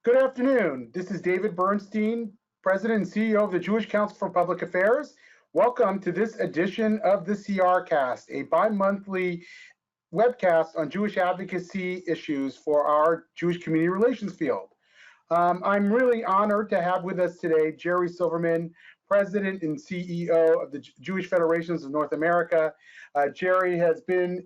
Good afternoon. This is David Bernstein, President and CEO of the Jewish Council for Public Affairs. Welcome to this edition of the CRCast, a bi-monthly webcast on Jewish advocacy issues for our Jewish community relations field. I'm really honored to have with us today Jerry Silverman, President and CEO of the Jewish Federations of North America. Jerry has been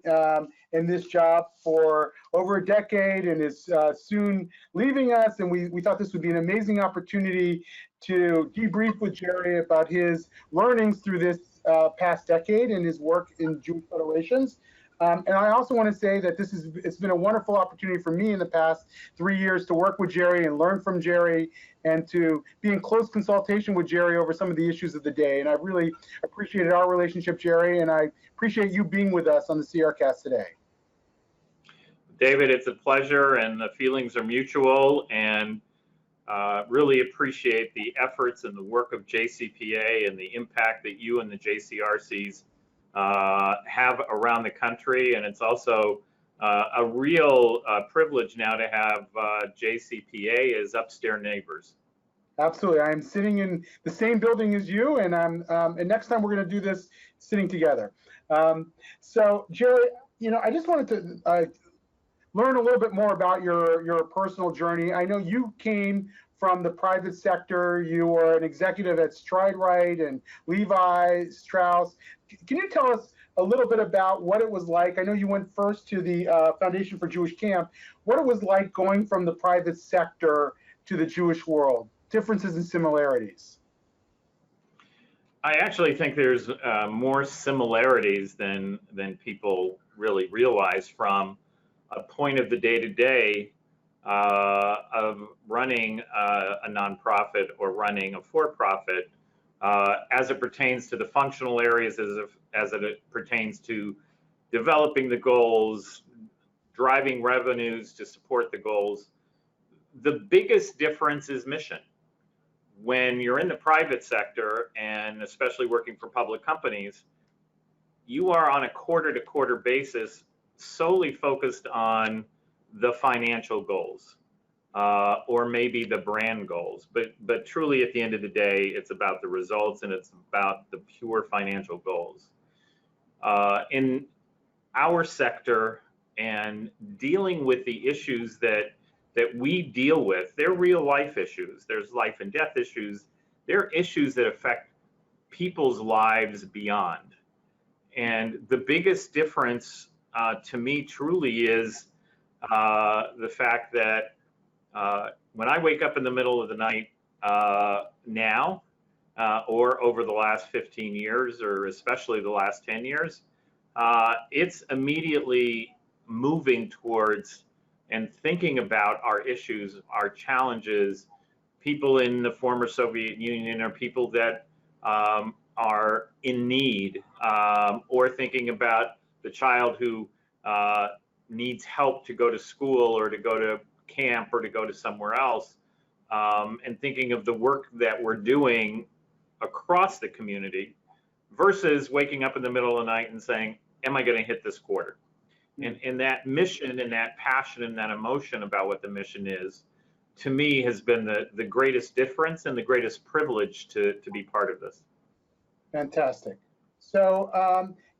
in this job for over a decade and is soon leaving us, and we thought this would be an amazing opportunity to debrief with Jerry about his learnings through this past decade and his work in Jewish federations. And I also want to say that it's been a wonderful opportunity for me in the past 3 years to work with Jerry and learn from Jerry and to be in close consultation with Jerry over some of the issues of the day. And I really appreciated our relationship, Jerry, and I appreciate you being with us on the CRCast today. David, it's a pleasure, and the feelings are mutual, and really appreciate the efforts and the work of JCPA and the impact that you and the JCRCs have around the country. And it's also a real privilege now to have JCPA as upstairs neighbors. Absolutely. I'm sitting in the same building as you, and and next time we're going to do this sitting together. So Jerry, I just wanted to learn a little bit more about your personal journey. I know you came from the private sector. You were an executive at StrideRight and Levi Strauss. Can you tell us a little bit about what it was like? I know you went first to the Foundation for Jewish Camp. What it was like going from the private sector to the Jewish world, differences and similarities. I actually think there's more similarities than people really realize from a point of the day-to-day of running a nonprofit or running a for-profit as it pertains to the functional areas, as it pertains to developing the goals, driving revenues to support the goals. The biggest difference is mission. When you're in the private sector, and especially working for public companies, you are on a quarter-to-quarter basis solely focused on the financial goals or maybe the brand goals. But truly, at the end of the day, it's about the results and it's about the pure financial goals. In our sector and dealing with the issues that we deal with, they're real life issues. There's life and death issues. They're issues that affect people's lives beyond. And the biggest difference to me truly is the fact that when I wake up in the middle of the night now or over the last 15 years or especially the last 10 years, it's immediately moving towards and thinking about our issues, our challenges, people in the former Soviet Union or people that are in need, or thinking about the child who needs help to go to school or to go to camp or to go to somewhere else, and thinking of the work that we're doing across the community versus waking up in the middle of the night and saying, am I going to hit this quarter? And that mission and that passion and that emotion about what the mission is, to me, has been the greatest difference and the greatest privilege to be part of this. Fantastic. So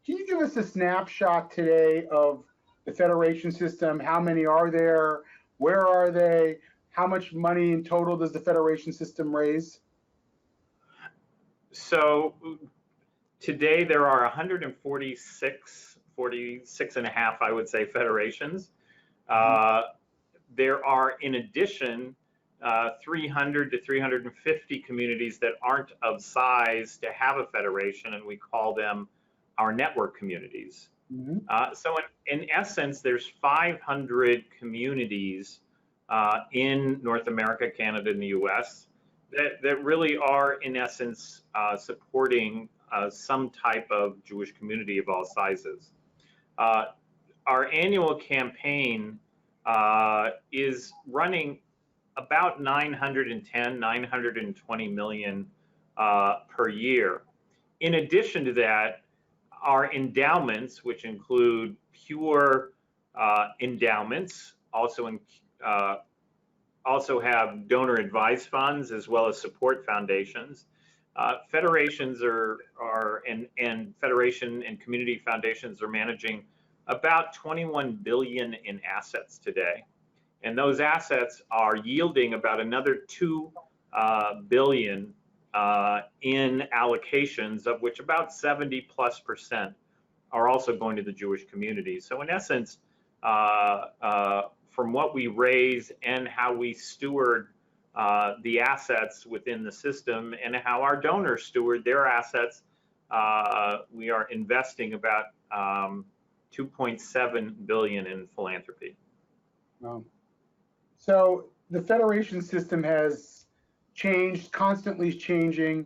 can you give us a snapshot today of the federation system? How many are there? Where are they? How much money in total does the federation system raise? So today there are 46 and a half, I would say, federations. There are, in addition, 300 to 350 communities that aren't of size to have a federation, and we call them our network communities. So in essence, there's 500 communities in North America, Canada, and the US that really are, in essence, supporting some type of Jewish community of all sizes. Our annual campaign is running about 920 million per year. In addition to that, our endowments, which include pure endowments, also also have donor advised funds as well as support foundations. Federations and federation and community foundations are managing about 21 billion in assets today. And those assets are yielding about another 2 billion in allocations, of which about 70+% are also going to the Jewish community. So in essence, from what we raise and how we steward the assets within the system and how our donors steward their assets, we are investing about 2.7 billion in philanthropy. Wow. So the federation system has changed, constantly changing,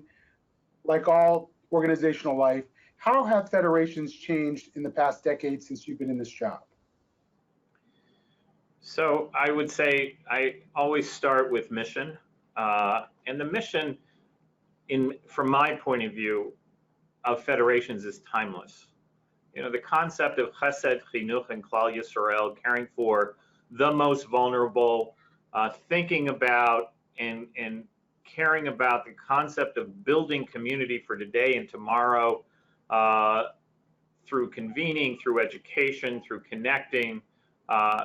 like all organizational life. How have federations changed in the past decade since you've been in this job? So I would say I always start with mission. And the mission, from my point of view, of federations is timeless. You know, the concept of chesed, chinuch, and klal Yisrael, caring for the most vulnerable, thinking about and caring about the concept of building community for today and tomorrow, through convening, through education, through connecting,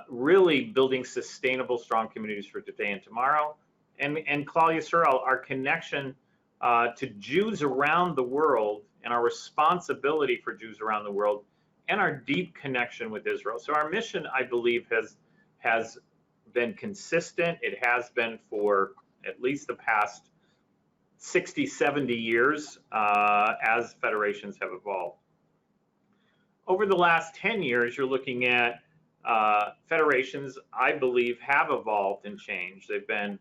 really building sustainable, strong communities for today and tomorrow. And Klal Yisrael, our connection to Jews around the world and our responsibility for Jews around the world and our deep connection with Israel. So our mission, I believe, has been consistent. It has been for at least the past 60, 70 years as federations have evolved. Over the last 10 years, you're looking at federations, I believe, have evolved and changed. They've been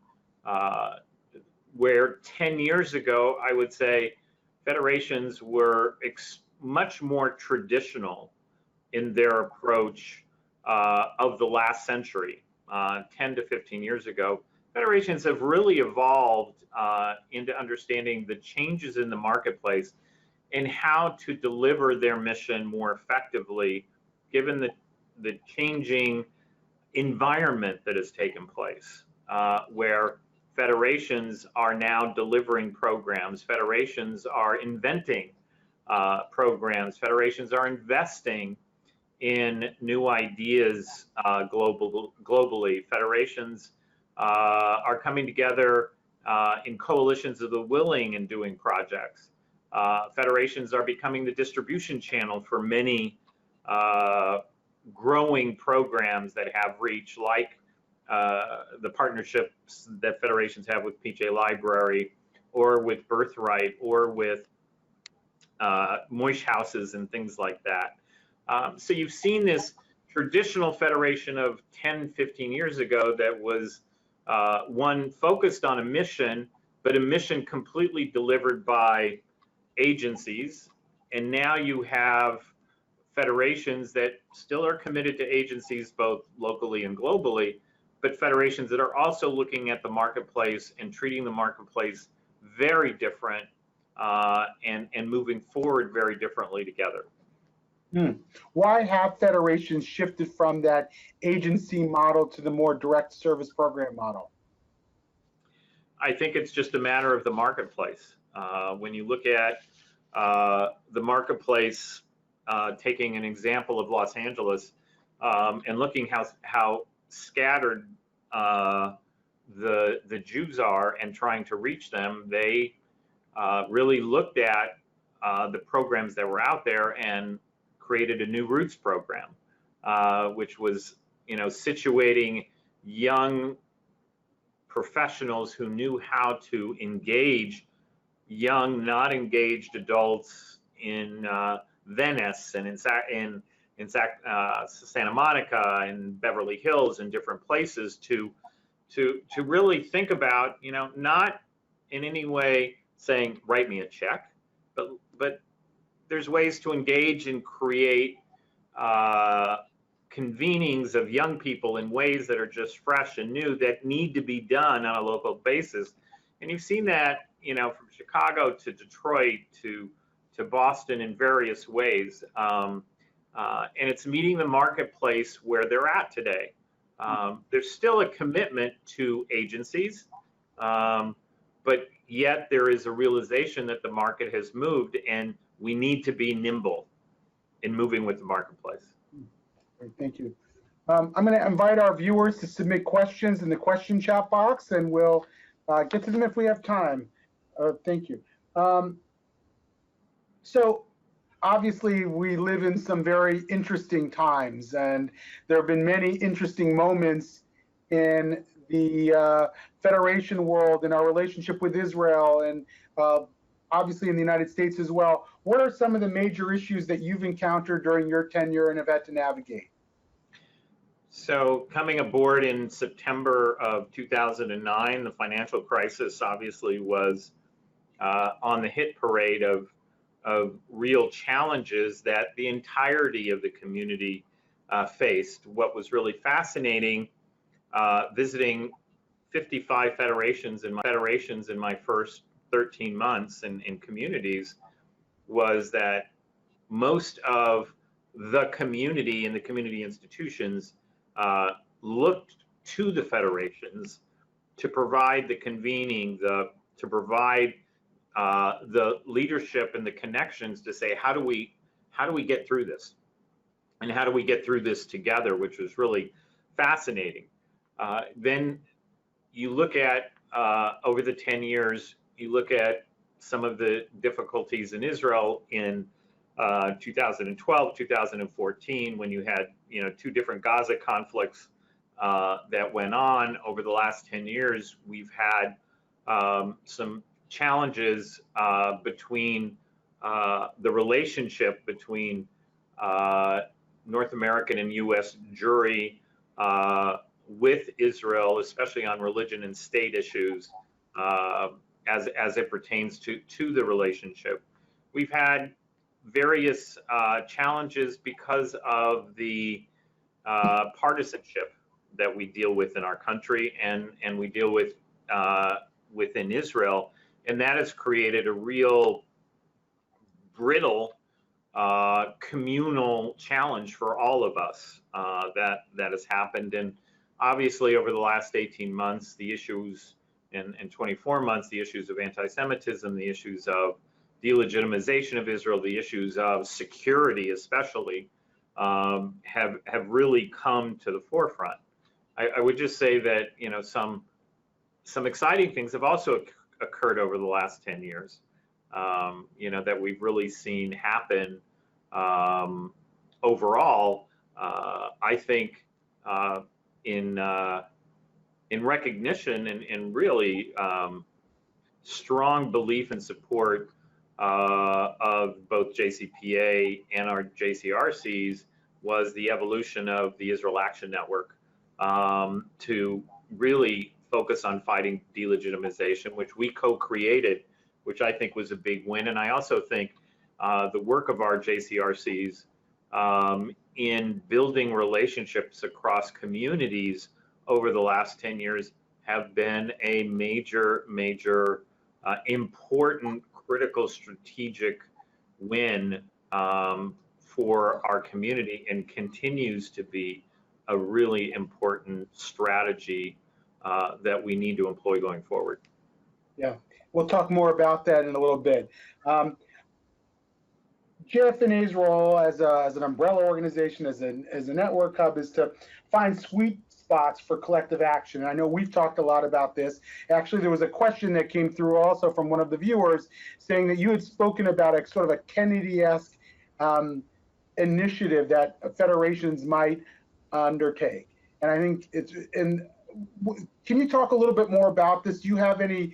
where 10 years ago, I would say federations were much more traditional in their approach of the last century. 10 to 15 years ago, federations have really evolved into understanding the changes in the marketplace and how to deliver their mission more effectively, given the changing environment that has taken place, where federations are now delivering programs, federations are inventing programs, federations are investing in new ideas globally. Federations are coming together in coalitions of the willing and doing projects. Federations are becoming the distribution channel for many growing programs that have reach, like the partnerships that federations have with PJ Library, or with Birthright, or with Moish houses and things like that. So you've seen this traditional federation of 10, 15 years ago that was one focused on a mission, but a mission completely delivered by agencies. And now you have federations that still are committed to agencies both locally and globally, but federations that are also looking at the marketplace and treating the marketplace very different and moving forward very differently together. Why have federations shifted from that agency model to the more direct service program model? I think it's just a matter of the marketplace. When you look at the marketplace, taking an example of Los Angeles, and looking how scattered the Jews are and trying to reach them, they really looked at the programs that were out there and created a New Roots program, which was, situating young professionals who knew how to engage young, not engaged adults in Venice and in Santa Monica and Beverly Hills and different places to really think about, not in any way saying, write me a check, but there's ways to engage and create convenings of young people in ways that are just fresh and new that need to be done on a local basis. And you've seen that, from Chicago to Detroit to Boston in various ways. And it's meeting the marketplace where they're at today. There's still a commitment to agencies, but yet there is a realization that the market has moved and we need to be nimble in moving with the marketplace. Great, thank you. I'm going to invite our viewers to submit questions in the question chat box, and we'll get to them if we have time. Thank you. So obviously we live in some very interesting times, and there have been many interesting moments in the Federation world, in our relationship with Israel, and obviously in the United States as well. What are some of the major issues that you've encountered during your tenure and have had to navigate? So coming aboard in September of 2009, the financial crisis obviously was on the hit parade of real challenges that the entirety of the community faced. What was really fascinating, visiting 55 federations in my first 13 months in communities, was that most of the community and the community institutions looked to the federations to provide the convening, to provide the leadership and the connections to say, how do we get through this, and how do we get through this together, which was really fascinating. Then you look at over the 10 years, you look at some of the difficulties in Israel in 2012, 2014, when you had two different Gaza conflicts that went on. Over the last 10 years, we've had some challenges between the relationship between North American and U.S. jury with Israel, especially on religion and state issues, as it pertains to the relationship. We've had various challenges because of the partisanship that we deal with in our country and we deal with within Israel, and that has created a real brittle communal challenge for all of us that has happened. And obviously over the last 18 months, the issues, and 24 months, the issues of anti-Semitism, the issues of delegitimization of Israel, the issues of security especially, have really come to the forefront. I would just say that some exciting things have also occurred over the last 10 years, that we've really seen happen overall. I think in recognition and really strong belief and support of both JCPA and our JCRCs was the evolution of the Israel Action Network to really focus on fighting delegitimization, which we co-created, which I think was a big win. And I also think the work of our JCRCs in building relationships across communities over the last 10 years have been a major, important, critical, strategic win for our community, and continues to be a really important strategy that we need to employ going forward. Yeah, we'll talk more about that in a little bit. JFNA's role as an umbrella organization, as a network hub, is to find sweet spots for collective action. And I know we've talked a lot about this. Actually, there was a question that came through also from one of the viewers saying that you had spoken about a sort of a Kennedyesque initiative that federations might undertake. And I think can you talk a little bit more about this? Do you have any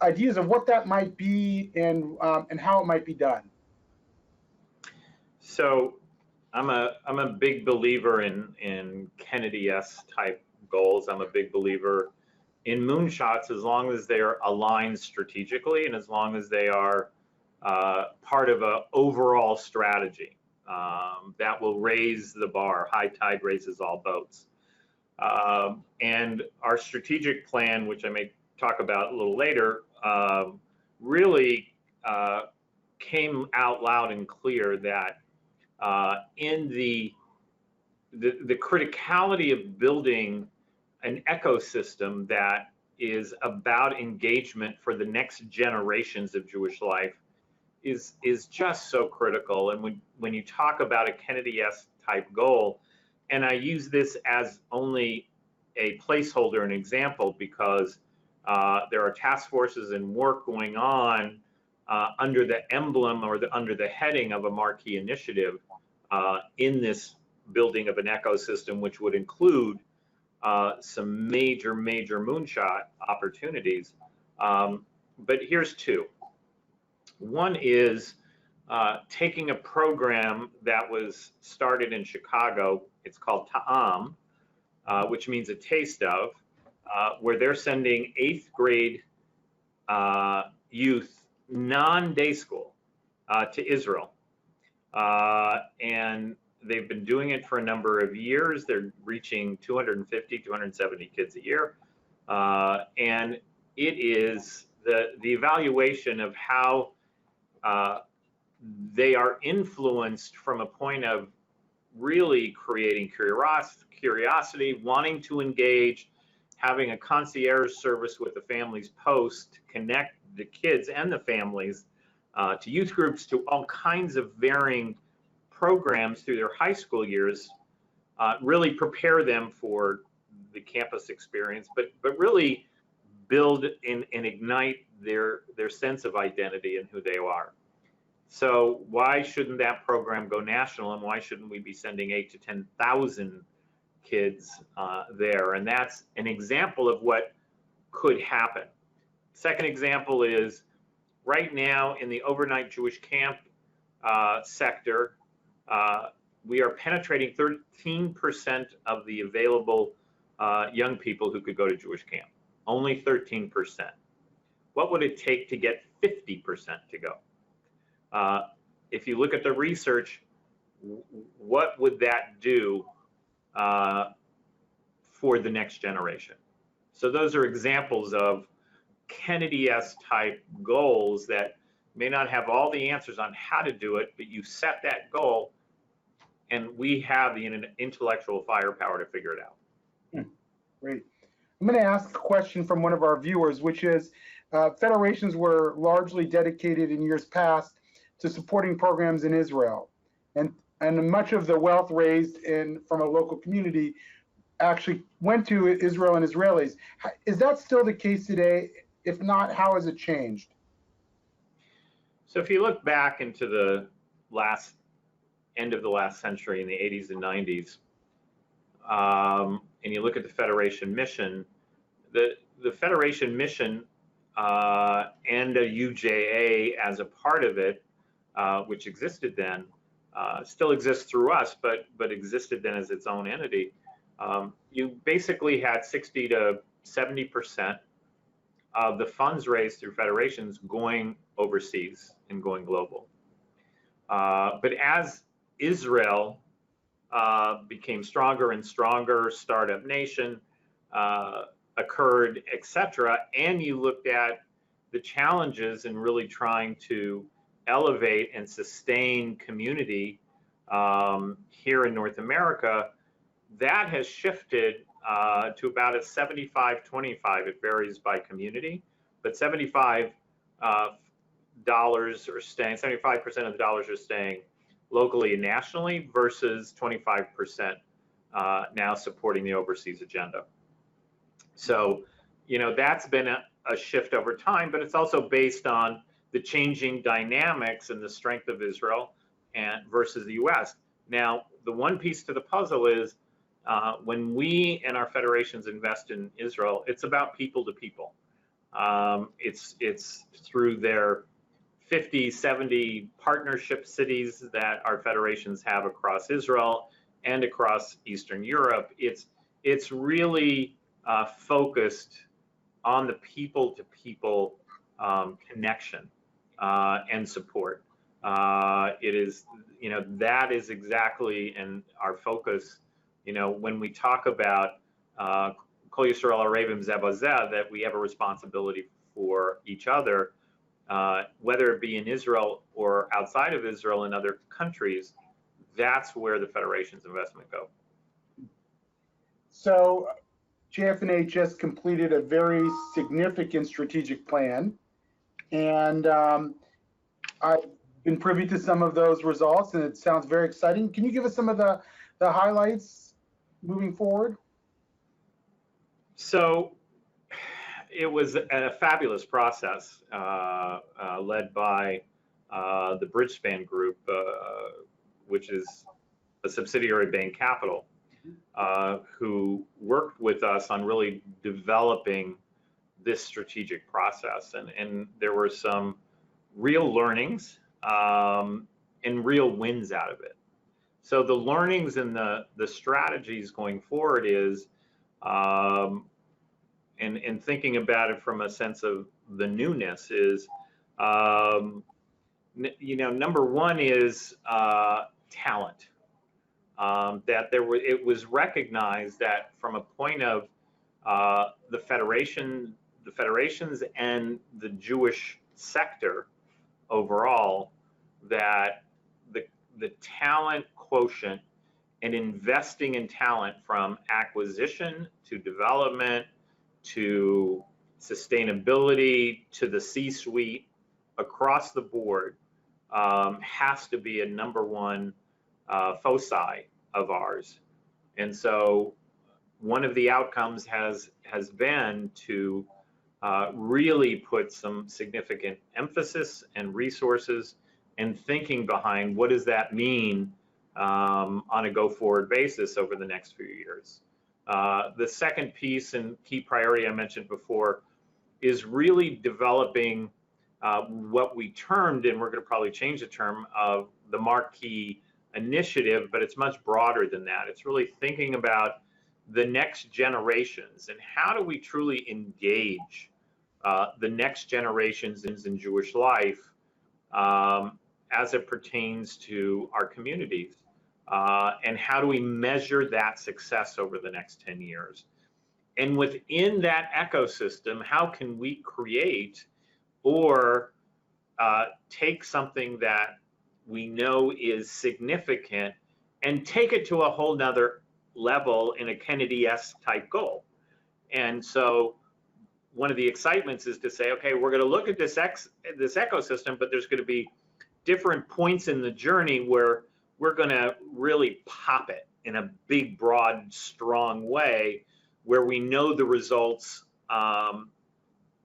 ideas of what that might be and how it might be done? So I'm a big believer in Kennedyesque type goals. I'm a big believer in moonshots as long as they are aligned strategically and as long as they are part of an overall strategy that will raise the bar. High tide raises all boats. And our strategic plan, which I may talk about a little later, really came out loud and clear that in the criticality of building an ecosystem that is about engagement for the next generations of Jewish life is just so critical. And when you talk about a Kennedyesque type goal, and I use this as only a placeholder, an example, because there are task forces and work going on under the emblem or under the heading of a marquee initiative in this building of an ecosystem, which would include some major moonshot opportunities. But here's two. One is taking a program that was started in Chicago. It's called Ta'am, which means a taste of, where they're sending 8th grade youth, non-day school, to Israel. And they've been doing it for a number of years. They're reaching 250, 270 kids a year. And it is the evaluation of how they are influenced from a point of really creating curiosity, wanting to engage, having a concierge service with the families post to connect the kids and the families to youth groups, to all kinds of varying programs through their high school years, really prepare them for the campus experience, but really build and ignite their sense of identity and who they are. So why shouldn't that program go national, and why shouldn't we be sending 8,000 to 10,000 kids there? And that's an example of what could happen. Second example is right now in the overnight Jewish camp sector, we are penetrating 13% of the available young people who could go to Jewish camp. Only 13%. What would it take to get 50% to go? If you look at the research, what would that do for the next generation? So those are examples of Kennedyesque type goals that may not have all the answers on how to do it, but you set that goal and we have the intellectual firepower to figure it out. Great. I'm going to ask a question from one of our viewers, which is, federations were largely dedicated in years past to supporting programs in Israel. And much of the wealth raised from a local community actually went to Israel and Israelis. Is that still the case today? If not, how has it changed? So if you look back into the end of the last century, in the 80s and 90s, and you look at the Federation mission, the Federation mission and a UJA as a part of it, which existed then, still exists through us, but existed then as its own entity. You basically had 60 to 70% of the funds raised through federations going overseas and going global. But as Israel became stronger and stronger, startup nation occurred, etc., and you looked at the challenges in really trying to elevate and sustain community here in North America, that has shifted to about a 75-25. It varies by community, but $75 are staying, 75% of the dollars are staying locally and nationally versus 25% now supporting the overseas agenda. So, you know, that's been a shift over time, but it's also based on the changing dynamics and the strength of Israel and versus the US. Now, the one piece to the puzzle is when we and our federations invest in Israel, it's about people to people. It's through their 50, 70 partnership cities that our federations have across Israel and across Eastern Europe. It's really focused on the people to people connection and support. It is, you know, that is exactly our focus. You know, when we talk about Kol Yisrael Arevim Zeh B'Zeh, that we have a responsibility for each other, whether it be in Israel or outside of Israel in other countries, that's where the federation's investment go. So JFNA just completed a very significant strategic plan, and I've been privy to some of those results, and it sounds very exciting. Can you give us some of the highlights moving forward? So it was a fabulous process led by the Bridgespan Group, which is a subsidiary of Bain Capital, who worked with us on really developing this strategic process. And there were some real learnings and real wins out of it. So the learnings and the strategies going forward is, and thinking about it from a sense of the newness is, number one is talent. That it was recognized that from a point of the federations and the Jewish sector overall, that the talent quotient and investing in talent, from acquisition to development to sustainability to the C-suite across the board, has to be a number one foci of ours. And so one of the outcomes has been to really put some significant emphasis and resources and thinking behind what does that mean on a go-forward basis over the next few years. The second piece and key priority I mentioned before is really developing what we termed, and we're going to probably change the term, of the marquee initiative, but it's much broader than that. It's really thinking about the next generations and how do we truly engage the next generations in Jewish life as it pertains to our communities, and how do we measure that success over the next 10 years. And within that ecosystem, how can we create or take something that we know is significant and take it to a whole nother level in a Kennedyesque type goal. And so one of the excitements is to say, okay, we're going to look at this ecosystem, but there's going to be different points in the journey where we're going to really pop it in a big, broad, strong way, where we know the results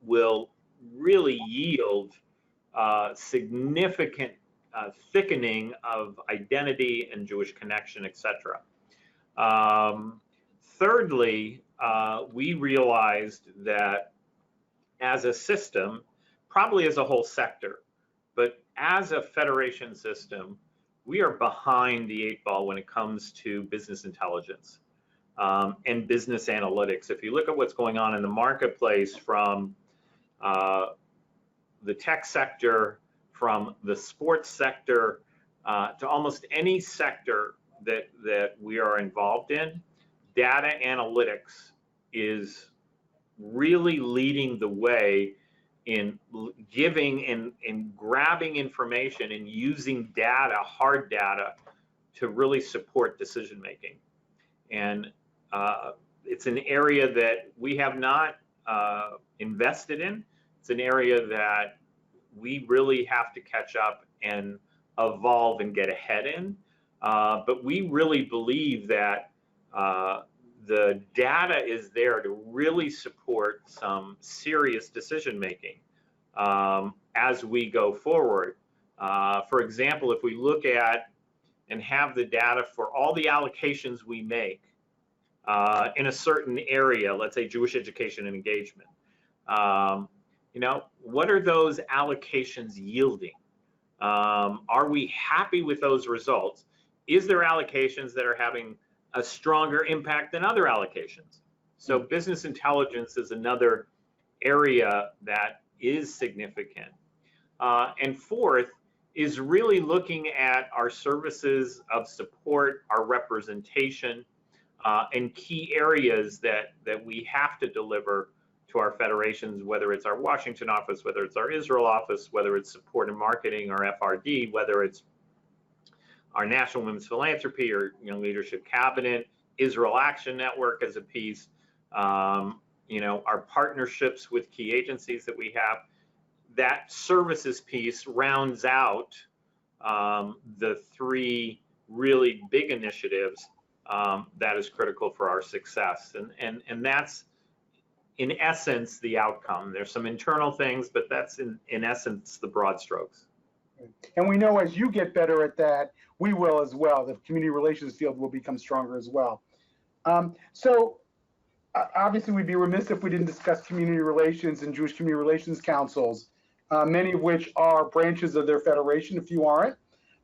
will really yield significant thickening of identity and Jewish connection, etc. Thirdly, we realized that as a system, probably as a whole sector, but as a federation system, we are behind the 8 ball when it comes to business intelligence and business analytics. If you look at what's going on in the marketplace, from the tech sector, from the sports sector, to almost any sector that we are involved in, data analytics is really leading the way in giving and grabbing information and using data, hard data, to really support decision making. And it's an area that we have not invested in. It's an area that we really have to catch up and evolve and get ahead in. But we really believe that the data is there to really support some serious decision making as we go forward. For example, if we look at and have the data for all the allocations we make in a certain area, let's say Jewish education and engagement, what are those allocations yielding? Are we happy with those results? Is there allocations that are having a stronger impact than other allocations? So business intelligence is another area that is significant. And fourth is really looking at our services of support, our representation, and key areas that we have to deliver to our federations, whether it's our Washington office, whether it's our Israel office, whether it's support and marketing, or FRD, whether it's our National Women's Philanthropy or Young Leadership Cabinet, Israel Action Network as a piece, our partnerships with key agencies that we have. That services piece rounds out the three really big initiatives that is critical for our success. And that's, in essence, the outcome. There's some internal things, but that's in essence the broad strokes. And we know as you get better at that, we will as well. The community relations field will become stronger as well. So obviously we'd be remiss if we didn't discuss community relations and Jewish community relations councils, many of which are branches of their federation, if you aren't.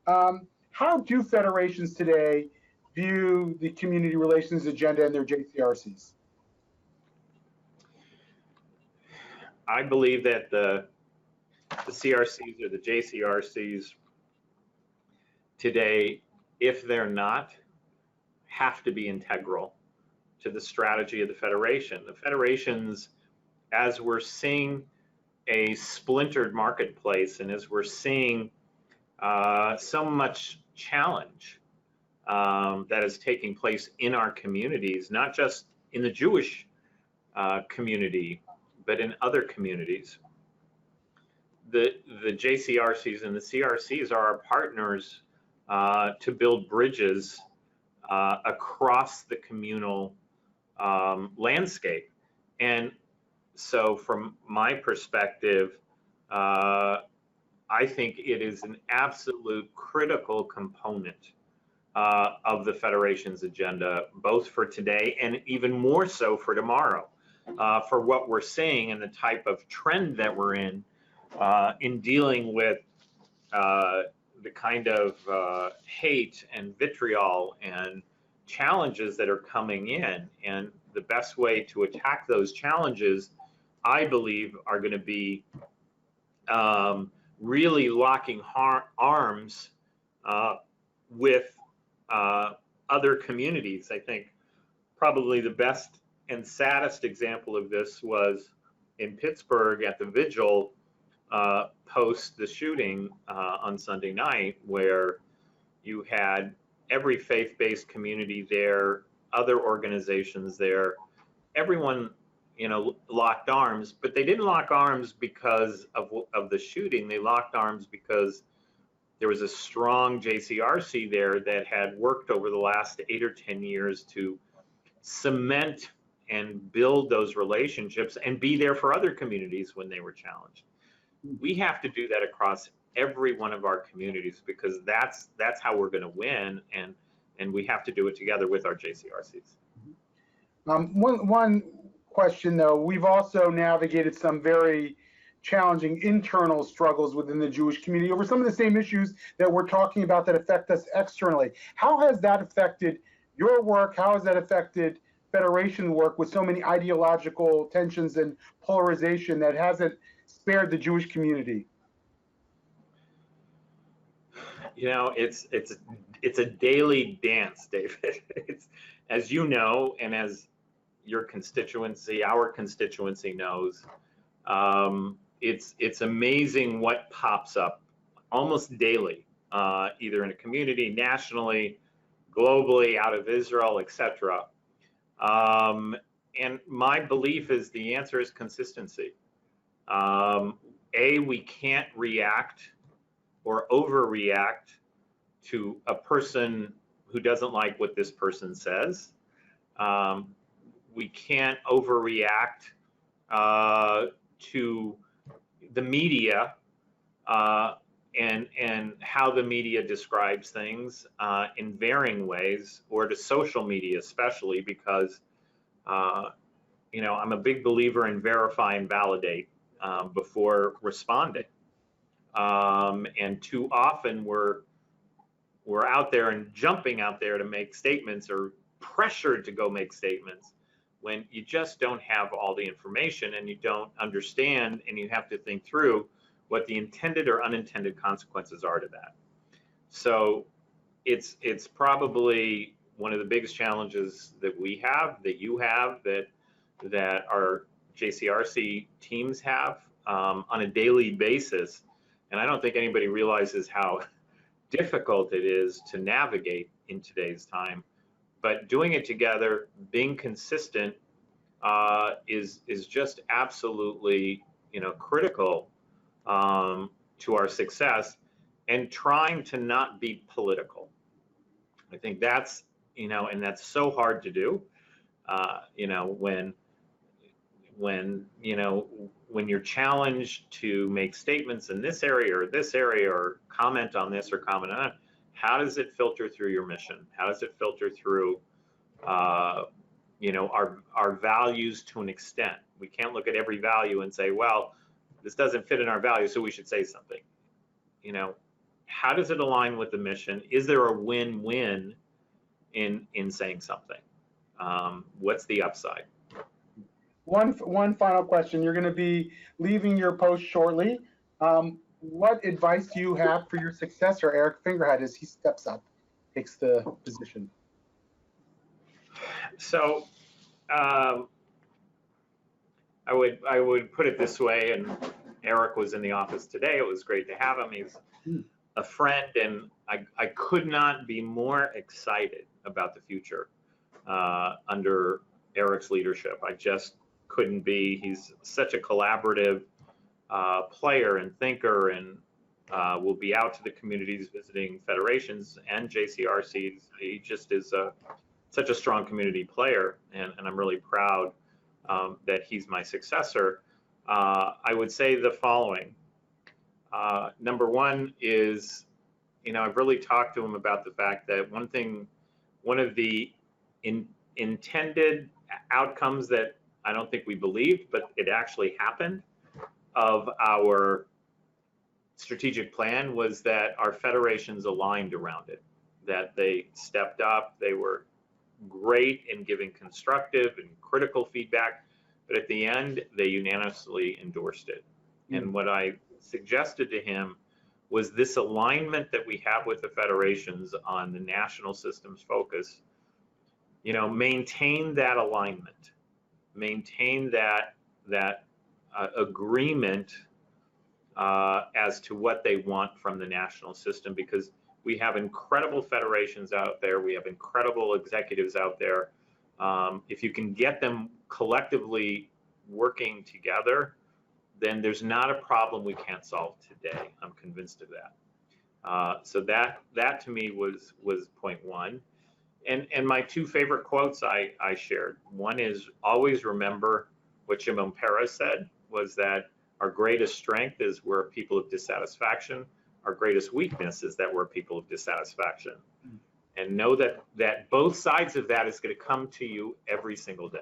How do federations today view the community relations agenda and their JCRCs? I believe that the CRCs or the JCRCs today, if they're not, have to be integral to the strategy of the Federation. The Federations, as we're seeing a splintered marketplace and as we're seeing so much challenge that is taking place in our communities, not just in the Jewish community, but in other communities. The JCRCs and the CRCs are our partners to build bridges across the communal landscape. And so from my perspective, I think it is an absolute critical component of the Federation's agenda, both for today and even more so for tomorrow, for what we're seeing and the type of trend that we're in dealing with the kind of hate and vitriol and challenges that are coming in. And the best way to attack those challenges, I believe, are going to be really locking arms with other communities. I think probably the best and saddest example of this was in Pittsburgh at the vigil post the shooting on Sunday night, where you had every faith-based community there, other organizations there, everyone, locked arms, but they didn't lock arms because of the shooting. They locked arms because there was a strong JCRC there that had worked over the last 8 or 10 years to cement and build those relationships and be there for other communities when they were challenged. We have to do that across every one of our communities, because that's how we're going to win, and we have to do it together with our JCRCs. One question though, we've also navigated some very challenging internal struggles within the Jewish community over some of the same issues that we're talking about that affect us externally. How has that affected your work? How has that affected Federation work with so many ideological tensions and polarization that hasn't spared the Jewish community? It's a daily dance, David. It's, as you know, and as your constituency, our constituency knows, it's amazing what pops up almost daily, either in a community, nationally, globally, out of Israel, etc. And my belief is the answer is consistency. We can't react or overreact to a person who doesn't like what this person says. We can't overreact to the media and how the media describes things in varying ways, or to social media especially, because I'm a big believer in verify and validate before responding. And too often we're out there and jumping out there to make statements, or pressured to go make statements, when you just don't have all the information and you don't understand, and you have to think through what the intended or unintended consequences are to that. So it's probably one of the biggest challenges that we have, that you have, that our JCRC teams have on a daily basis. And I don't think anybody realizes how difficult it is to navigate in today's time. but doing it together, being consistent, is just absolutely, critical to our success, and trying to not be political. I think that's, and that's so hard to do, when you're challenged to make statements in this area or comment on this or comment on that. How does it filter through your mission? How does it filter through, our values to an extent? We can't look at every value and say, well, this doesn't fit in our values, so we should say something. How does it align with the mission? Is there a win-win in saying something? What's the upside? One final question. You're going to be leaving your post shortly. What advice do you have for your successor, Eric Fingerhead, as he steps up, takes the position? So I would put it this way, and Eric was in the office today. It was great to have him. He's a friend, and I could not be more excited about the future under Eric's leadership. I just couldn't be. He's such a collaborative player and thinker, and will be out to the communities visiting federations and JCRCs. He just is such a strong community player, and I'm really proud that he's my successor. I would say the following. Number one is, I've really talked to him about the fact that one of the intended outcomes that I don't think we believed, but it actually happened, of our strategic plan was that our federations aligned around it, that they stepped up, they were great in giving constructive and critical feedback, but at the end, they unanimously endorsed it. And what I suggested to him was this alignment that we have with the federations on the national systems focus, maintain that alignment, maintain that agreement as to what they want from the national system, because we have incredible federations out there. We have incredible executives out there. If you can get them collectively working together, then there's not a problem we can't solve today. I'm convinced of that. So that to me was point one. And my two favorite quotes I shared. One is, always remember what Shimon Peres said, was that our greatest strength is where people of dissatisfaction. Our greatest weakness is that we're people of dissatisfaction. And know that both sides of that is going to come to you every single day.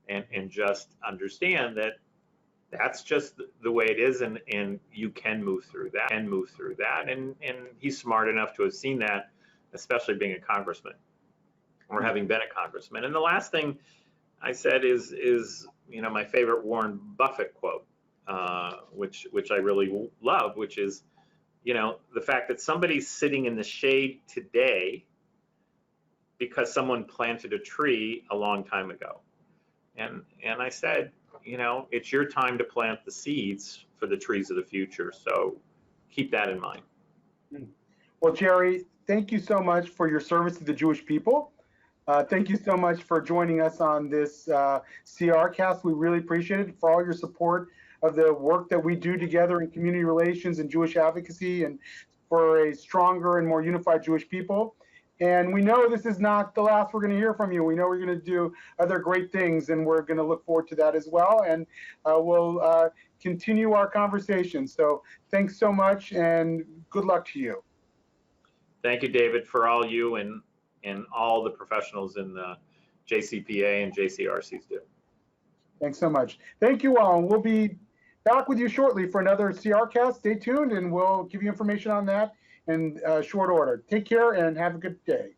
And just understand that that's just the way it is, and you can move through that and he's smart enough to have seen that, especially being a congressman or having been a congressman. And the last thing I said is my favorite Warren Buffett quote, which I really love, which is, the fact that somebody's sitting in the shade today because someone planted a tree a long time ago. And I said, it's your time to plant the seeds for the trees of the future. So keep that in mind. Well, Jerry, thank you so much for your service to the Jewish people. Thank you so much for joining us on this CRCast. We really appreciate it, for all your support of the work that we do together in community relations and Jewish advocacy, and for a stronger and more unified Jewish people. And we know this is not the last we're going to hear from you. We know we're going to do other great things, and we're going to look forward to that as well. And we'll continue our conversation. So thanks so much, and good luck to you. Thank you, David, for all you and all the professionals in the JCPA and JCRCs do. Thanks so much. Thank you all. And we'll be back with you shortly for another CRCast. Stay tuned, and we'll give you information on that in short order. Take care and have a good day.